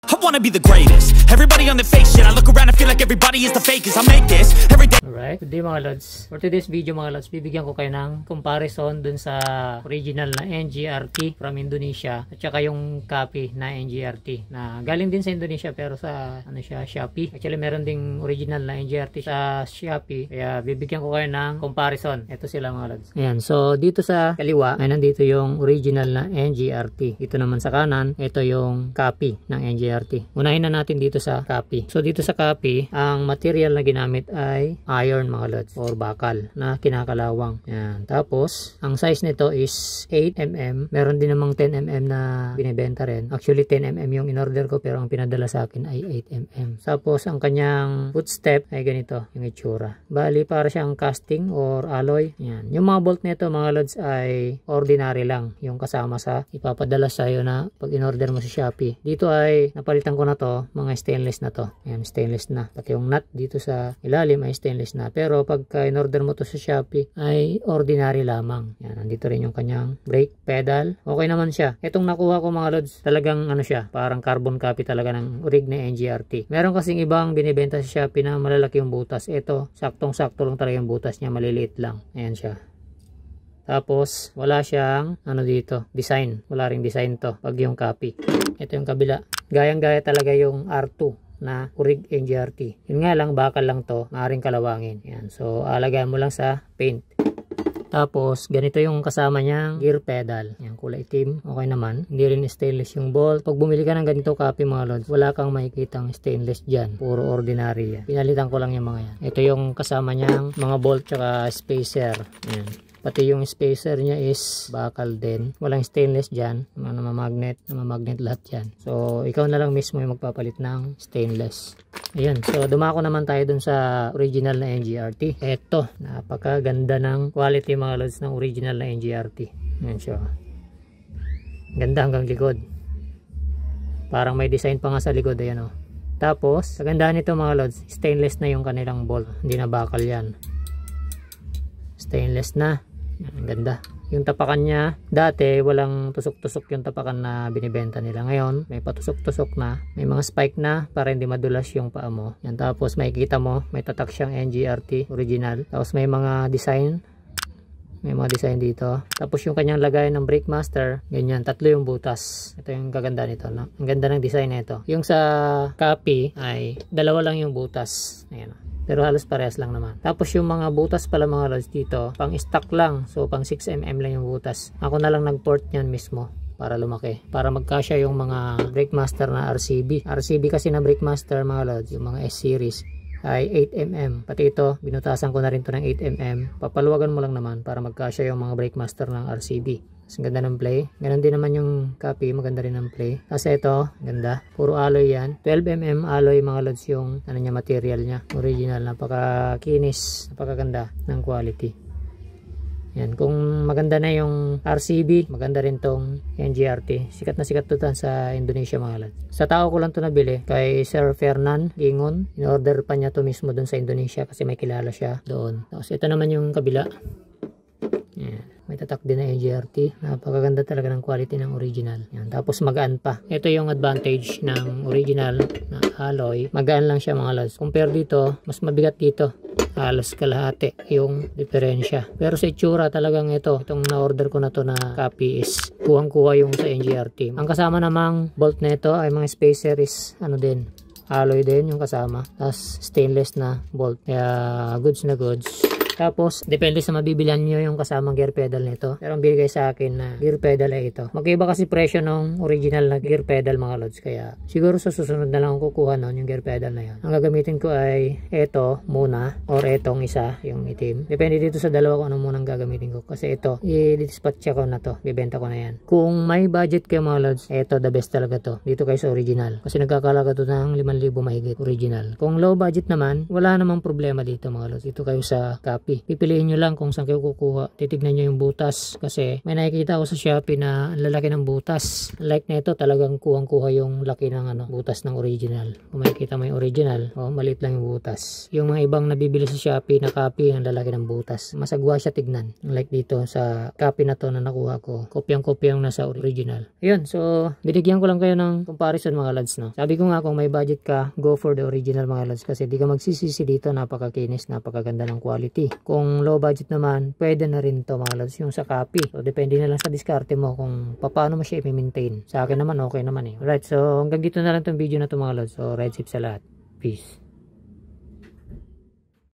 I wanna be the greatest. Everybody on the fake shit. I look around and feel like everybody is the fakest. I make this every day. Alright, today mga lods, for today's video mga lods, bibigyan ko kayo ng comparison dun sa original na NGRT from Indonesia at saka yung copy na NGRT na galing din sa Indonesia pero sa ano siya, Shopee. Actually meron ding original na NGRT sa Shopee, kaya bibigyan ko kayo ng comparison. Ito sila mga lods. Ayan, so dito sa kaliwa ay nandito yung original na NGRT. Dito naman sa kanan, ito yung copy ng NGRT. Unahin na natin dito sa copy. So dito sa copy, ang material na ginamit ay iron mga lods or bakal na kinakalawang. Yan. Tapos ang size nito is 8mm. Meron din namang 10mm na binibenta rin. Actually 10mm yung in-order ko pero ang pinadala sa akin ay 8mm. Tapos ang kanyang footstep ay ganito yung itsura. Bali para siyang casting or alloy. Yan. Yung mga bolt nito mga lods ay ordinary lang yung kasama sa ipapadala sa iyo na pag in-order mo sa Shopee. Dito ay napalitan ko na to, mga stainless na to. Ayan, stainless na. Pati yung nut dito sa ilalim ay stainless na. Pero pagka in-order mo to sa Shopee ay ordinary lamang. Ayan, nandito rin yung kanyang brake pedal. Okay naman siya. Itong nakuha ko mga lods, talagang ano siya, parang carbon copy talaga ng rig na NGRT. Meron kasing ibang binibenta sa Shopee na malalaki yung butas. Ito, saktong-sakto lang talaga yung butas niya, maliliit lang. Ayan siya. Tapos, wala siyang, ano dito, design. Wala ring design to, pag yung copy. Ito yung kabila. Gayang-gaya talaga yung R2 na Urig NGRT. Yun nga lang, bakal lang to, maaaring kalawangin. Yan. So, alagyan mo lang sa paint. Tapos, ganito yung kasama niyang gear pedal. Yan, kulay itim. Okay naman. Hindi rin stainless yung bolt. Pag bumili ka ng ganito copy mga lods, wala kang makikitang stainless dyan. Puro ordinary yan. Pinalitan ko lang yung mga yan. Ito yung kasama niyang mga bolt tsaka spacer. Yan. Pati yung spacer niya is bakal din. Walang stainless dyan. Namamagnet lahat yan. So, ikaw na lang mismo yung magpapalit ng stainless. Ayan. So, dumako naman tayo dun sa original na NGRT. Eto. Napakaganda ng quality mga lods ng original na NGRT. Ayan siya. Ganda hanggang likod. Parang may design pa nga sa likod. Ayan o. Tapos, kagandahan nito mga lods, stainless na yung kanilang bolt. Hindi na bakal yan. Stainless na. Ang ganda. Yung tapakan niya, dati walang tusok-tusok yung tapakan na binibenta nila. Ngayon, may patusok-tusok na. May mga spike na para hindi madulas yung paa mo. Yan, tapos makikita mo, may tatak siyang NGRT original. Tapos may mga design. May mga design dito. Tapos yung kanyang lagay ng brake master, ganyan, tatlo yung butas. Ito yung kaganda nito. No? Ang ganda ng design nito. Yung sa copy ay dalawa lang yung butas. Ayan. Pero halos parehas lang naman. Tapos yung mga butas pala mga lods dito, pang stock lang. So pang 6mm lang yung butas. Ako na lang nag-port niyan mismo para lumaki. Para magkasya yung mga brake master na RCB. RCB kasi na brake master mga lods, yung mga S-series ay 8mm. Pati ito, binutasan ko na rin to ng 8mm. Papaluwagan mo lang naman para magkasya yung mga brake master ng RCB. Mas ganda ng play. Ganon din naman yung copy. Maganda rin ng play. Kasi ito, ganda. Puro alloy yan. 12mm alloy mga lods yung ano niya, material niya. Original. Napaka-kinis. Napakaganda ng quality. Yan. Kung maganda na yung RCB, maganda rin tong NGRT. Sikat na sikat to sa Indonesia mga lods. Sa tao ko lang to nabili. Kay Sir Fernan Gingon. In-order pa niya to mismo dun sa Indonesia kasi may kilala siya doon. Tapos ito naman yung kabila. Yan. May tatak din na NGRT. Napakaganda talaga ng quality ng original. Yan. Tapos magaan pa. Ito yung advantage ng original na alloy. Magaan lang siya mga lods. Compare dito, mas mabigat dito. Halos kalahati yung diferensya. Pero sa itsura talagang itong na-order ko na to na copy is kuhang-kuha yung sa NGRT. Ang kasama namang bolt na ito ay mga spacer is ano din, alloy din yung kasama. Tapos stainless na bolt. Kaya goods na goods. Tapos, depende sa mabibilihan nyo yung kasamang gear pedal nito. Pero ang binigay sa akin na gear pedal ay ito. Magkaiba kasi presyo ng original na gear pedal mga lods. Kaya siguro sa susunod na lang ako kukuha nun yung gear pedal na yan. Ang gagamitin ko ay ito muna or itong isa, yung itim. Depende dito sa dalawa kung ano muna ang gagamitin ko. Kasi ito, i-dispatch ko na to. Bibenta ko na yan. Kung may budget kayo mga lods, ito the best talaga to. Dito kayo sa original. Kasi nagkakalaga to ng 5,000 mahigit original. Kung low budget naman, wala namang problema dito mga lods. Dito kayo sa copy. Shopee. Pipiliin nyo lang kung saan kayo kukuha. Titignan nyo yung butas kasi may nakikita ako sa Shopee na ang lalaki ng butas. Like na ito, talagang kuhang-kuha yung laki ng butas ng original. Kung makikita mo yung original, maliit lang yung butas. Yung mga ibang nabibili sa Shopee na copy, ang lalaki ng butas. Masagwa siya tignan. Like dito sa copy na to na nakuha ko. Kopyang-kopyang nasa original. Ayun, so binigyan ko lang kayo ng comparison mga lads, no. Sabi ko nga kung may budget ka, go for the original mga lads kasi di ka magsisisi dito, napakakinis, napakaganda ng quality. Kung low budget naman, pwede na rin to mga lads yung sa copy. So depende na lang sa diskarte mo kung paano mo siya i-maintain. Sa akin naman okay naman eh. Alright, so hanggang dito na lang tong video na to mga lads. So ride safe sa lahat. Peace.